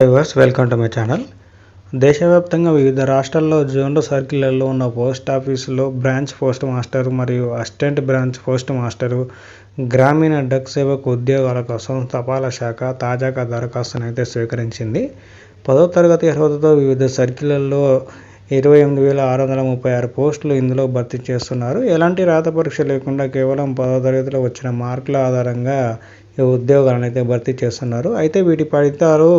Viewers, welcome to my channel. దేశవ్యాప్తంగా వివిధ రాష్ట్రాల్లో జోన్లు సర్కిళ్లలో ఉన్న పోస్ట్ ఆఫీసులో బ్రాంచ్ పోస్ట్ మాస్టర్ మరియు అసిస్టెంట్ బ్రాంచ్ పోస్ట్ మాస్టరు, గ్రామీణ డక్ సేవకు ఉద్యోగాల కోసం తపాలా శాఖ తాజాగా దరఖాస్తును అయితే స్వీకరించింది. 10వ తరగతి అర్హతతో వివిధ సర్కిళ్లలో 28,636 పోస్టులు ఇందులో భర్తీ చేస్తున్నారు. ఎలాంటి రాత పరీక్ష లేకుండా కేవలం 10వ తరగతిలో వచ్చిన మార్కుల ఆధారంగా ఈ ఉద్యోగాలను అయితే భర్తీ చేస్తున్నారు. అయితే వీటి ఫలితాలు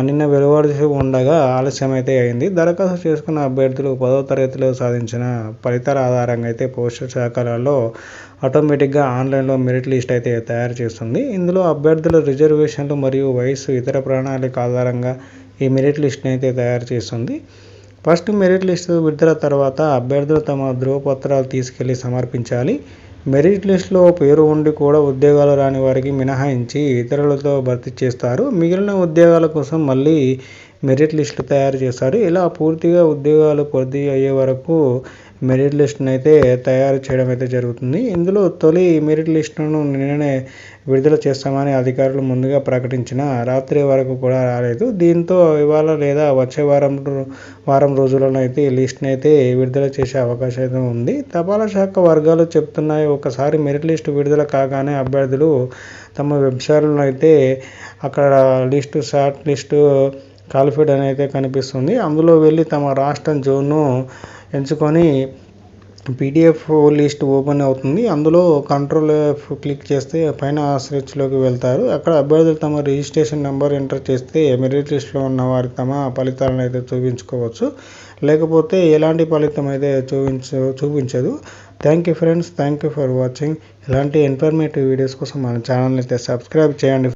నిన్న వెలువడి ఉండగా ఆలస్యం అయితే అయింది. దరఖాస్తు చేసుకున్న అభ్యర్థులు 10వ తరగతిలో సాధించిన ఫలితాల ఆధారంగా అయితే పోస్టు శాఖలలో ఆటోమేటిక్గా ఆన్లైన్లో మెరిట్ లిస్ట్ అయితే తయారు చేస్తుంది. ఇందులో అభ్యర్థుల రిజర్వేషన్లు మరియు వయసు, ఇతర ప్రణాళిక ఆధారంగా ఈ మెరిట్ లిస్ట్ని అయితే తయారు చేస్తుంది. ఫస్ట్ మెరిట్ లిస్టు విడుదల తర్వాత అభ్యర్థులు తమ ధృవపత్రాలు తీసుకెళ్లి సమర్పించాలి. మెరిట్ లిస్టులో పేరు ఉండి కూడా ఉద్యోగాలు రాని వారికి మినహాయించి ఇతరులతో భర్తీ చేస్తారు. మిగిలిన ఉద్యోగాల కోసం మళ్ళీ మెరిట్ లిస్టు తయారు చేస్తారు. ఇలా పూర్తిగా ఉద్యోగాలు భర్తీ అయ్యే వరకు మెరిట్ లిస్టును అయితే తయారు చేయడం అయితే జరుగుతుంది. ఇందులో తొలి మెరిట్ లిస్టును నిన్ననే విడుదల చేస్తామని అధికారులు ముందుగా ప్రకటించిన రాత్రి వరకు కూడా రాలేదు. దీంతో ఇవాళ లేదా వచ్చే వారం రోజుల్లో అయితే ఈ లిస్టును అయితే విడుదల చేసే అవకాశం అయితే ఉంది. తపాలా శాఖ వర్గాలు చెప్తున్నాయి, ఒకసారి మెరిట్ లిస్టు విడుదల కాగానే అభ్యర్థులు తమ వెబ్సైట్లో అయితే అక్కడ షార్ట్ లిస్టు క్వాలిఫైడ్ అని అయితే కనిపిస్తుంది. అందులో వెళ్ళి తమ రాష్ట్రం జోన్ను ఎంచుకొని PDF లిస్ట్ ఓపెన్ అవుతుంది. అందులో కంట్రోల్ F క్లిక్ చేస్తే పైన సెర్చ్లోకి వెళ్తారు. అక్కడ అభ్యర్థులు తమ రిజిస్ట్రేషన్ నెంబర్ ఎంటర్ చేస్తే మెరిట్ లిస్ట్లో ఉన్న వారికి తమ ఫలితాలను అయితే చూపించుకోవచ్చు. లేకపోతే ఎలాంటి ఫలితం అయితే చూపించదు. Thank you friends, thank you for watching. ఇలాంటి ఇన్ఫర్మేటివ్ వీడియోస్ కోసం మన ఛానల్ని అయితే సబ్స్క్రైబ్ చేయండి.